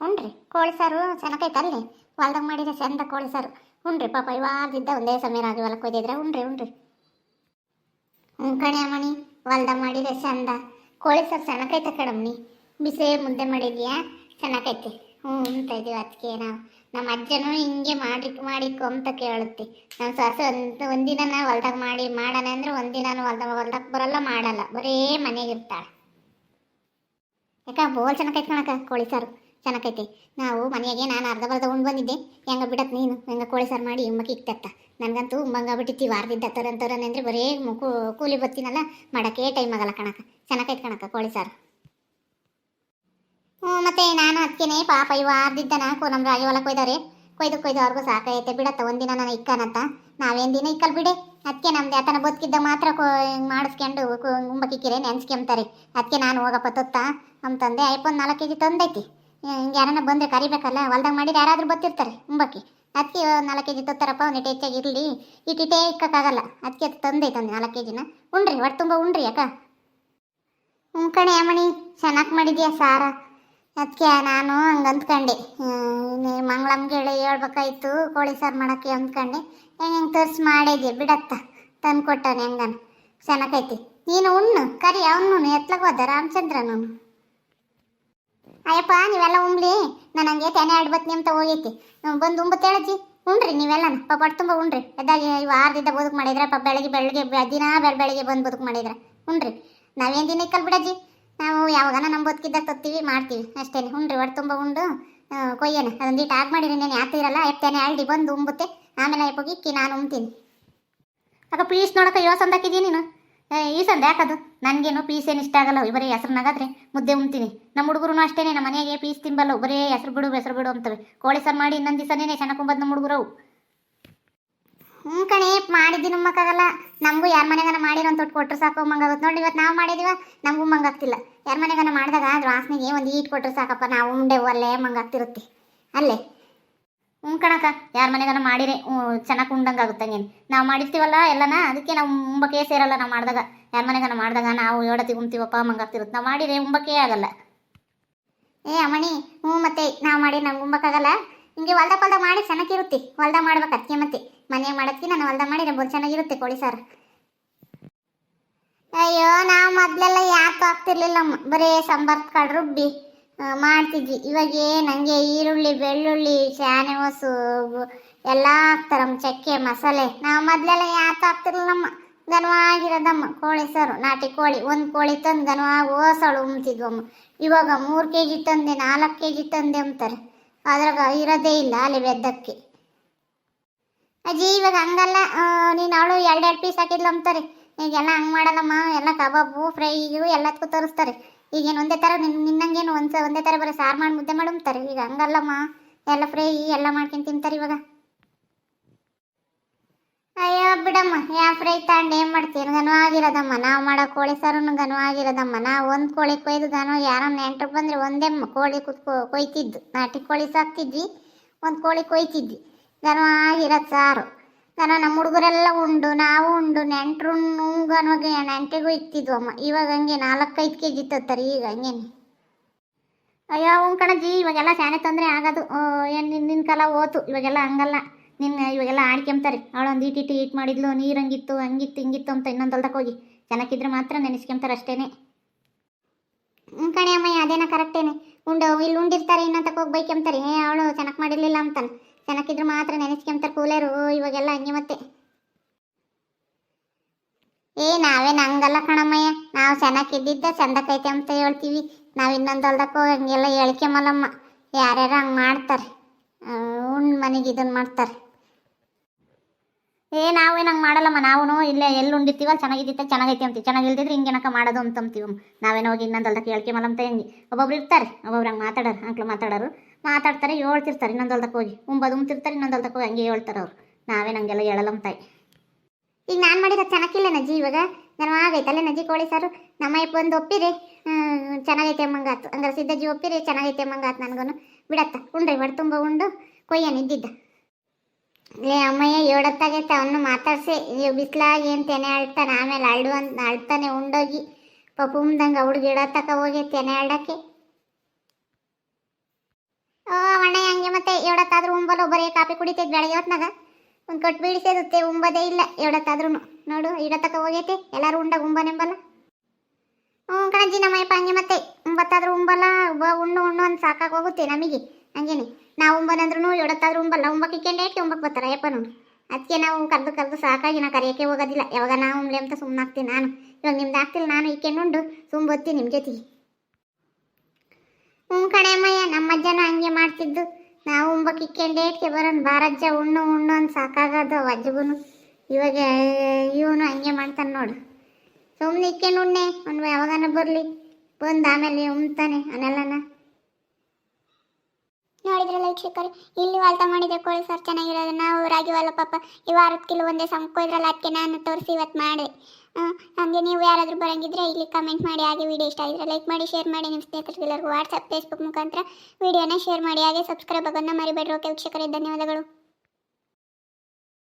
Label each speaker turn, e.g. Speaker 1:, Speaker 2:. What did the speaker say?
Speaker 1: ಉಣ್ರಿ ಕೋಳಿ ಸಾರು ಚೆನ್ನಾಗೈತೆ ಅಲ್ಲಿ ಹೊಲ್ದಾಗ ಮಾಡಿದ್ರೆ ಚಂದ ಕೋಳಿ ಸಾರು ಉಣ್ರಿ ಪಾಪ ಇವಾಗದಿದ್ದ ಒಂದೇ ಸಮಯ ರಾಗಿ ಹೊಲಕ್ಕೆ ಒಯ್ದಿದ್ರೆ ಉಣ್ರಿ ಕಣೆ ಅಮ್ಮಣಿ ಹೊಲ್ದಾಗ ಮಾಡಿದ್ರೆ ಚಂದ ಕೋಳಿ ಸಾರು ಚೆನ್ನಾಗೈತೆ ಕಣಮ್ಮನಿ ಬಿಸಿ ಮುದ್ದೆ ಮಾಡಿದ್ಯಾ ಚೆನ್ನಾಗೈತೆ ಅಂತ ಇದೀವಿ ಅದಕ್ಕೆ ನಾವು ನಮ್ಮ ಅಜ್ಜನೂ ಹಿಂಗೆ ಮಾಡಿಕೊ ಅಂತ ಕೇಳುತ್ತೆ ನಮ್ಮ ಸೊಸೆ ಒಂದಿನ ಹೊಲ್ದಾಗ ಮಾಡೋಣ ಅಂದ್ರೆ ಒಂದಿನ ಹೊಲ್ದಾಗ ಬರಲ್ಲ ಮಾಡಲ್ಲ ಬರೀ ಮನೆಗಿರ್ತಾಳೆ ಯಾಕ ಬೋಲ್ ಚೆನ್ನಾಗೈತೆ ಕಣಕ್ಕ ಕೋಳಿ ಸಾರು ಚೆನ್ನಾಗೈತೆ ನಾವು ಮನೆಯಾಗೆ ನಾನು ಅರ್ಧ ಬರ್ಧ ಉಂಡು ಬಂದಿದ್ದೆ ಹೆಂಗ ಬಿಡತ್ ನೀನು ಹೆಂಗ ಕೋಳಿ ಸಾರು ಮಾಡಿ ಉಮ್ಮಕ್ಕೆ ಇಕ್ತತ್ತ ನನಗಂತೂ ಉಮ್ಮಂಗ ಬಿಟ್ಟಿತ್ತಿ ವಾರದಿದ್ದ ತರನ್ ಅಂದರೆ ಬರೀ ಕೂಲಿ ಬತ್ತೀನಲ್ಲ ಮಾಡೋಕ್ಕೆ ಟೈಮ್ ಆಗಲ್ಲ ಕಣಕ್ಕ ಚೆನ್ನಾಗೈತೆ ಕಣಕ್ಕ ಕೋಳಿ ಸಾರು ಮತ್ತೆ ನಾನು ಅದಕ್ಕೇನೆ ಪಾಪ ಈ ವಾರದಿದ್ದ ನಾಲ್ಕು ನಮ್ಮ ರಾಗಿ ಹೊಲಕ್ಕೆ ಕೊಯ್ದು ಅವ್ರಿಗೂ ಸಾಕೈತೆ ಬಿಡತ್ತ ಒಂದಿನ ನಾನು ಇಕ್ಕನಂತ ನಾವೇನು ದಿನ ಇಕ್ಕಲ್ ಬಿಡೆ ಅದಕ್ಕೆ ನಮ್ದು ಆತನ ಬದುಕಿದ್ದ ಮಾತ್ರ ಮಾಡಿಸ್ಕೊಂಡು ಉಂಬಕ್ಕಿಕ್ಕಿರೆ ನೆನ್ಸ್ಕೊಂತಾರೆ ಅದಕ್ಕೆ ನಾನು ಹೋಗಪ್ಪ ತೊತ್ತ ಅಂತಂದೆ ಐಪೊಂದು 4 kg ತಂದೈತಿ ಹಿಂಗೆ ಯಾರನ್ನ ಬಂದರೆ ಕರಿಬೇಕಲ್ಲ ಹೊಲ್ದಾಗ ಮಾಡಿದ್ರೆ ಯಾರಾದರೂ ಬತ್ತಿರ್ತಾರೆ ಉಂಬಕ್ಕಿ ಅದಕ್ಕೆ 4 kg ತೊತ್ತಾರಪ್ಪ ಒಂದಿಟ್ಟು ಹೆಚ್ಚಾಗಿ ಇರಲಿ ಇಟ್ಟಿಟ್ಟೇ ಇಕ್ಕೋಕ್ಕಾಗಲ್ಲ ಅದಕ್ಕೆ ತಂದೈತೆ 4 kg ಉಣ್ರಿ ಹೊಟ್ಟೆ ತುಂಬ ಉಣ್ರಿ ಅಕ್ಕ ಕಣೆ ಅಮ್ಮಣಿ ಚೆನ್ನಾಗಿ ಮಾಡಿದ್ಯಾ ಸಾರ ಅದಕ್ಕೆ ನಾನು ಹಂಗೆ ಅಂದ್ಕೊಂಡೆ ಮಂಗಳಮ್ಗೆ ಹೇಳ್ಬೇಕಾಯ್ತು ಕೋಳಿ ಸಾರು ಮಾಡೋಕ್ಕೆ ಅಂದ್ಕೊಂಡೆ ಹೆಂಗೆ ತರ್ಸಿ ಮಾಡಿದ್ಯಾ ಬಿಡತ್ತ ತಂದು ಕೊಟ್ಟವನೆ ಹೆಂಗನ ಚೆನ್ನಾಗೈತಿ ನೀನು ಉಣ್ಣು ಕರಿ ಅವನು ಎತ್ಲಕ್ಕೆ ಹೋದ ರಾಮಚಂದ್ರನು ಅಯ್ಯಪ್ಪ ನೀವೆಲ್ಲ ಉಂಬ್ಲಿ ನಾನು ಹಂಗೆ ತೆನೆ ಆಡ್ಬತ್ನಿ ಅಂತ ಹೋಗೈತಿ ಬಂದು ಉಂಬತ್ತೇಳಜ್ಜಿ ಉಣ್ರಿ ನೀವೆಲ್ಲನ ಪಾಪ ಹೊಟ್ಟೆ ತುಂಬ ಉಣ್ರಿ ಎದ್ದಾಗಿ ವಾರದಿಂದ ಬದುಕು ಮಾಡಿದ್ರೆ ಪಾಪ ಬೆಳಗ್ಗೆ ದಿನ ಬೆಳಗ್ಗೆ ಬಂದು ಬದುಕು ಮಾಡಿದ್ರೆ ಉಣ್ರಿ ನಾವೇನು ದಿನ ಇಕ್ಕಲ್ ಬಿಡಜ್ಜಿ ನಾವು ಯಾವಾಗನ ನಮ್ಮ ಬದುಕಿದ್ದಾಗ ತತ್ತೀವಿ ಮಾಡ್ತೀವಿ ಅಷ್ಟೇ ಉಣ್ರಿ ಹೊಟ್ಟೆ ತುಂಬ ಉಂಡು ಕೊಯ್ಯನ ಅದೊಂದಿಟ್ಟು ಆಗಿ ಮಾಡಿರಿ ನೀನು ಯಾತಿರಲ್ಲ ಎತ್ತೇನೆ ಅಳ್ಡಿ ಬಂದು ಉಂಬುತ್ತೆ ಆಮೇಲೆ ಇಕ್ಕಿ ನಾನು ಉಣ್ತೀನಿ ಆಗ ಪೀಸ್ ನೋಡೋಕೆ ಯೋಸಂದ ಹಾಕಿದ್ದೀನಿ ನೀನು ಈ ಸಂದ ಯಾಕದು ನನಗೇನು ಪೀಸ್ ಏನು ಇಷ್ಟ ಆಗಲ್ಲ ಬರೀ ಹೆಸ್ರನ್ನಾಗಾದ್ರೆ ಮುದ್ದೆ ಉಣ್ತೀನಿ ನಮ್ಮ ಹುಡುಗರು ಅಷ್ಟೇ ನಮ್ಮ ಮನೆಗೆ ಪೀಸ್ ತಿಂಬಲ್ಲ ಬರೀ ಹೆಸ್ರು ಬಿಡು ಅಂತವೆ ಕೋಳಿ ಸಾರು ಮಾಡಿ ಇನ್ನೊಂದು ದಿವಸನೇ ಚೆನ್ನಾಗಿ ನಮ್ಮ ಹುಡುಗರು ಕಣೆ ಮಾಡಿದ್ದೀನಿ ಉಮ್ಮಕ್ಕಾಗಲ್ಲ ನಮಗೂ ಯಾರ ಮನೆಗನ ಮಾಡಿರೋ ತೊಟ್ಟು ಕೊಟ್ಟರು ಸಾಕು ಮಂಗಾಗುತ್ತೆ ನೋಡಿ ಇವತ್ತು ನಾವು ಮಾಡಿದೀವ ನಮಗೂ ಮಂಗಾಗ್ತಿಲ್ಲ ಯಾರ ಮನೆಗನ ಮಾಡಿದಾಗ ಅದ್ರ ವಾಸನೆಗೆ ಒಂದು ಈಟ್ ಕೊಟ್ಟರು ಸಾಕಪ್ಪ ನಾವು ಉಂಡೆ ಅಲ್ಲೇ ಮಂಗಾಗ್ತಿರುತ್ತೆ ಅಲ್ಲೇ ಕಣಕ್ಕ ಯಾರ ಮನೆಗನ ಮಾಡಿರಿ ಚೆನ್ನಾಗಿ ಉಂಡಂಗೆ ಆಗುತ್ತೆ ಹಂಗೇನು ನಾವು ಮಾಡಿರ್ತೀವಲ್ಲ ಎಲ್ಲನ ಅದಕ್ಕೆ ನಾವು ಉಂಬಕ್ಕೆ ಸೇರಲ್ಲ ನಾವು ಮಾಡಿದಾಗ ಯಾರ ಮನೆಗನ ಮಾಡಿದಾಗ ನಾವು ಏಡತಿ ಉಂಬ್ತೀವಪ್ಪ ಮಂಗಾಗ್ತಿರುತ್ತೆ ನಾವು ಮಾಡಿರಿ ಉಂಬಕ್ಕೆ ಆಗಲ್ಲ ಅಮ್ಮಣಿ ಮತ್ತೆ ನಾವು ಮಾಡಿ ನಮ್ಗೆ ಉಂಬಕ್ಕಾಗಲ್ಲ ಹಿಂಗೆ ಹೊಲ್ದಾಗ ಮಾಡಿ ಚೆನ್ನಾಗಿರುತ್ತೆ ಹೊಲ್ದಾಗ ಮಾಡ್ಬೇಕು ಅದಕ್ಕೆ ಮತ್ತೆ ಮನೆಯಾಗ ಮಾಡೋದಕ್ಕೆ ನಾನು ಹೊಲ್ದಾಗ ಮಾಡಿದ್ರೆ ಬೋದು ಚೆನ್ನಾಗಿರುತ್ತೆ ಕೋಳಿ ಸಾರು ಅಯ್ಯೋ ನಾವು ಮೊದಲೆಲ್ಲ ಯಾಕೆ ಆಗ್ತಿರ್ಲಿಲ್ಲಮ್ಮ ಬರೀ ಸಾಂಬಾರು ಕಾಳು ರುಬ್ಬಿ ಮಾಡ್ತಿದ್ವಿ ಇವಾಗ ನನಗೆ ಈರುಳ್ಳಿ ಬೆಳ್ಳುಳ್ಳಿ ಶಾನೆ ಹೊಸು ಎಲ್ಲ ಹಾಕ್ತಾರಮ್ಮ ಚಕ್ಕೆ ಮಸಾಲೆ ನಾವು ಮೊದಲೆಲ್ಲ ಯಾಕೆ ಆಗ್ತಿರ್ಲಿಲ್ಲಮ್ಮ ಘನವಾಗಿರೋದಮ್ಮ ಕೋಳಿ ಸಾರು ನಾಟಿ ಕೋಳಿ ಒಂದು ಕೋಳಿ ತಂದು ಘನವಾಗಿ ಓಸಳು ಉಮ್ತಿದ್ವಮ್ಮ ಇವಾಗ 3 kg ತಂದೆ 4 kg ತಂದೆ ಅಂತಾರೆ ಅದ್ರಾಗ ಇರೋದೇ ಇಲ್ಲ ಅಲ್ಲಿ ಬೆದ್ದಕ್ಕೆ ಅಜ್ಜಿ ಇವಾಗ ಹಂಗಲ್ಲ ನೀನು ಅವಳು 2 ಪೀಸ್ ಹಾಕಿದ್ಲು ಅಂತಾರೆ ಈಗೆಲ್ಲ ಹಂಗೆ ಮಾಡಲ್ಲಮ್ಮ ಎಲ್ಲ ಕಬಾಬು ಫ್ರೈಯು ಎಲ್ಲದಕ್ಕೂ ತರಿಸ್ತಾರೆ ಈಗೇನು ಒಂದೇ ಥರ ನಿನ್ನಂಗೇನು ಒಂದೇ ಥರ ಬರೋ ಸಾರು ಮಾಡಿ ಮುದ್ದೆ ಮಾಡಿ ಉಂಬ್ತಾರೆ ಈಗ ಹಂಗಲ್ಲಮ್ಮ ಎಲ್ಲ ಫ್ರೈ ಎಲ್ಲ ಮಾಡ್ಕೊಂಡು ತಿಂತಾರೆ ಇವಾಗ ಅಯ್ಯೋ ಬಿಡಮ್ಮ ಯಾವ ಫ್ರೈ ತಗೊಂಡು ಏನು ಮಾಡ್ತೀನಿ ಘನವಾಗಿರೋದಮ್ಮ ನಾವು ಮಾಡೋ ಕೋಳಿ ಸಾರು ಘನವಾಗಿರೋದಮ್ಮ ನಾವು ಒಂದು ಕೋಳಿ ಕೊಯ್ದು ಯಾರೋ ನೆಂಟರು ಬಂದರೆ ಒಂದೇ ಕೋಳಿ ಕೊಯ್ತಿದ್ದು ನಾಟಿ ಕೋಳಿ ಸಾಕ್ತಿದ್ವಿ ಒಂದು ಕೋಳಿ ಕೊಯ್ತಿದ್ವಿ ಘನವಾಗಿರೋದು ಸಾರು ನಮ್ಮ ಹುಡುಗರೆಲ್ಲ ಉಂಡು ನಾವು ಉಂಡು ನೆಂಟರು ಘನವಾಗಿ ನೆಂಟಿಗೂ ಇಕ್ತಿದ್ವಮ್ಮ ಇವಾಗ ಹಂಗೆ 4-5 kg ತತ್ತಾರೆ ಈಗ ಹಂಗೇನೆ ಅಯ್ಯೋ ಕಣಜ್ಜಿ ಇವಾಗೆಲ್ಲ ಸ್ಯಾನೆ ತೊಂದರೆ ಆಗೋದು ಏನು ನಿನ್ನ ಕಾಲ ಹೋತು ಇವಾಗೆಲ್ಲ ಹಂಗಲ್ಲ ಇವಾಗೆಲ್ಲ ಆಡ್ಕೊಂತಾರೆ ಅವಳೊಂದು ಈಟ್ ಮಾಡಿದ್ಲು ನೀರು ಹಂಗಿತ್ತು ಹಿಂಗಿತ್ತು ಅಂತ ಇನ್ನೊಂದು ಹೊಲ್ದಕ್ಕೆ ಹೋಗಿ ಚೆನ್ನಾಗಿದ್ರೆ ಮಾತ್ರ ನೆನೆಸ್ಕೊಂತಾರೆ ಅಷ್ಟೇ ಕಣೆ ಅಮ್ಮಯ್ಯ ಅದೇನ ಕರೆಕ್ಟೇನೆ ಇಲ್ಲಿ ಉಂಡಿರ್ತಾರೆ ಇನ್ನೊಂದಕ್ಕೆ ಹೋಗಿ ಬೈಕೊಂತಾರೆ ಅವಳು ಚೆನ್ನಾಗಿ ಮಾಡಿರಲಿಲ್ಲ ಅಂತಾನೆ ಚೆನ್ನಾಗಿದ್ರೆ ಮಾತ್ರ ನೆನೆಸ್ಕೊಂತಾರೆ ಕೂಲೇರು ಇವಾಗೆಲ್ಲ ಹಂಗೆ ಮತ್ತೆ ನಾವೇನು ಹಂಗಲ್ಲ ಕಣಮ್ಮಯ್ಯ ನಾವು ಚೆನ್ನಾಗಿದ್ದಿದ್ದ ಚಂದಕ್ಕೈತೆ ಅಂತ ಹೇಳ್ತೀವಿ ನಾವು ಇನ್ನೊಂದು ಹೊಲ್ದಕ್ಕೆ ಹೋಗಿ ಹಂಗೆಲ್ಲ ಹೇಳ್ಕೊಂಬಲ್ಲಮ್ಮ ಯಾರ್ಯಾರು ಹಂಗೆ ಮಾಡ್ತಾರೆ ಮನೆಗೆ ಇದನ್ನು ಮಾಡ್ತಾರೆ ನಾವೇನು ಹಂಗೆ ಮಾಡಲ್ಲಮ್ಮ ನಾವು ಇಲ್ಲೇ ಎಲ್ಲಿ ಉಂಡಿರ್ತೀವಲ್ಲ ಚೆನ್ನಾಗೈತೆ ಅಂತೀವಿ ಚೆನ್ನಾಗಿಲ್ದಿದ್ರೆ ಹಿಂಗೇನಕ್ಕ ಮಾಡೋದು ಅಂತಂತೀವಮ್ಮ ನಾವೇನೋ ಹೋಗಿ ಇನ್ನೊಂದು ಹೊಲ್ದಕ್ಕೆ ಹೇಳ್ಕೊಂಬಲ್ಲ ಅಂತ ಹೆಂಗೆ ಒಬ್ಬೊಬ್ರು ಇರ್ತಾರೆ ಒಬ್ಬೊಬ್ರು ಹಂಗೆ ಮಾತಾಡ್ತಾರೆ ಹೇಳ್ತಿರ್ತಾರೆ ಇನ್ನೊಂದು ಹೊಲ್ದಕ್ಕೆ ಹೋಗಿ ಉಂಬ್ತಿರ್ತಾರೆ ಇನ್ನೊಂದು ಹೊಲ್ದಕ್ಕೆ ಹೋಗಿ ಹಂಗೆ ಹೇಳ್ತಾರೆ ಅವ್ರು ನಾವೇನು ಹಂಗೆಲ್ಲ ಹೇಳಲ್ಲಮ್ಮ ತಾಯಿ ಈಗ ನಾನು ಮಾಡಿದ ಚೆನ್ನಾಗಿಲ್ಲ ನಜ್ಜಿ ಇವಾಗ ಆಗೈತಲ್ಲ ನಜ್ಜಿ ಕೋಳಿ ಸಾರು ನಮ್ಮಯ್ಯಪ್ಪ ಬಂದು ಒಪ್ಪಿರಿ ಚೆನ್ನಾಗೈತೆ ಮಂಗಾತು ಹಂಗಾರೆ ಸಿದ್ದಜ್ಜಿ ಒಪ್ಪಿರಿ ಚೆನ್ನಾಗೈತೆ ಮಂಗಾತು ನನಗೂ ಬಿಡತ್ತ ಉಂಡ್ರಿ ಹೊಟ್ಟೆ ತುಂಬ ಉಂಡು ಕೊಯ್ಯನ್ ಇದ್ದಿದ್ದ ಅಮ್ಮಯ್ಯ ಏಳತ್ತಾಗೈತೆ ಅವನು ಮಾತಾಡ್ಸಿ ಬಿಸ್ಲಾಗಿ ಏನು ತೆನೆ ಅಳ್ತಾನೆ ಆಮೇಲೆ ಅಳ್ತಾನೆ ಉಂಡೋಗಿ ಪಾಪ ಉಮ್ದಂಗೆ ಹುಡುಗಿ ಇಡತ್ತಕ ಹೋಗಿ ತೆನೆ ಆಡೋಕ್ಕೆ ಎವಡತ್ತಾದ್ರೂ ಉಂಬಲ್ಲ ಬರೀ ಕಾಫಿ ಕುಡಿತೈತೆ ಬೆಳಗ್ಗೆ ಹೊತ್ನಾಗ ಒಂದು ಕಟ್ ಬೀಳಿಸೇದುತ್ತೆ ಉಂಬದೇ ಇಲ್ಲ ಎವಡತ್ತಾದ್ರೂ ನೋಡು ಇಡತಕ್ಕ ಹೋಗೈತೆ ಎಲ್ಲರೂ ಉಂಡಾಗ ಉಂಬನೆಂಬಲ್ಲ. ಕಣಜ್ಜಿ ನಮ್ಮಯ್ಯಪ್ಪ ಹಂಗೆ ಮತ್ತೆ ಉಂಬತ್ತಾದ್ರೂ ಉಂಬಲ್ಲ ಉಣ್ಣು ಅಂತ ಸಾಕಾಗಿ ಹೋಗುತ್ತೆ ನಮಗೆ. ಹಂಗೇನೆ ನಾವು ಉಂಬನಂದ್ರೂ ಎವಡತ್ತಾದ್ರೂ ಉಂಬಲ್ಲ ಉಂಬಕ್ಕಿಂಡೆ ಉಂಬಕ್ಕೆ ಬರ್ತಾರೆ ಅಯ್ಯಪ್ಪನು. ಅದಕ್ಕೆ ನಾವು ಕರೆದು ಸಾಕಾಗಿ ನಾ ಕರೆಯೋಕ್ಕೆ ಹೋಗೋದಿಲ್ಲ. ಯಾವಾಗ ನಾವು ಉಂಬ್ಲೆ ಅಂತ ಸುಮ್ಮನಾಗ್ತೀನಿ ನಾನು. ಇವಾಗ ನಿಮ್ದು ಆಗ್ತಿಲ್ಲ ನಾನು ಇಕ್ಕೆಂಡು ಸುಂಬತ್ತೀನಿ ನಿಮ್ಮ ಜೊತೆಗೆ. ಕಣೆಮ್ಮಯ್ಯ ನಮ್ಮ ಅಜ್ಜನೂ ಹಂಗೆ ಮಾಡ್ತಿದ್ದು. ನಾವು ಉಂಬಕ್ಕಿಂಡೇಟ್ಗೆ ಬರೋಣ ಬಾರಜ್ಜ ಉಣ್ಣು ಅಂತ ಸಾಕಾಗದು ಅಜ್ಜಗುನು. ಇವಾಗ ಇವನು ಹಂಗೆ ಮಾಡ್ತಾನೆ ನೋಡು. ಸುಮ್ಮನೆ ಇಕ್ಕೆಂಡು ಉಣ್ಣೆ ಒಂದು ಯಾವಾಗನ ಬರಲಿ ಬಂದು ಆಮೇಲೆ ಉಣ್ತಾನೆ ಅನ್ನೆಲ್ಲನ. ನೋಡಿದ್ರಲ್ಲ ವೀಕ್ಷಕರು, ಇಲ್ಲಿ ವಾಲ್ತ ಮಾಡಿದ್ರೆ ಕೋಳಿ ಸಾರು ಚೆನ್ನಾಗಿರೋದು. ನಾವು ರಾಗಿವಲ್ಲ ಪಾಪ ಈ ವಾರದ ಕಿಲೋ ಒಂದೇ ಸಂಕೋದ್ರಲ್ಲ, ಅದಕ್ಕೆ ನಾನು ತೋರಿಸಿ ಇವತ್ತು ಮಾಡಿದೆ. ಹಾಗೆ ನೀವು ಯಾರಾದರೂ ಬರಂಗಿದ್ರೆ ಇಲ್ಲಿ ಕಮೆಂಟ್ ಮಾಡಿ. ಹಾಗೆ ವಿಡಿಯೋ ಇಷ್ಟ ಆಗಿದ್ರೆ ಲೈಕ್ ಮಾಡಿ, ಶೇರ್ ಮಾಡಿ. ನಿಮ್ಮ ಸ್ನೇಹಿತರಿಗೆಲ್ಲರಿಗೂ ವಾಟ್ಸಪ್ ಫೇಸ್ಬುಕ್ ಮುಖಾಂತರ ವಿಡಿಯೋನ ಶೇರ್ ಮಾಡಿ. ಹಾಗೆ ಸಬ್ಸ್ಕ್ರೈಬ್ ಆಗೋದನ್ನ ಮರಿಬೇಡ್ರಿ. ಓಕೆ ವೀಕ್ಷಕರೇ, ಧನ್ಯವಾದಗಳು.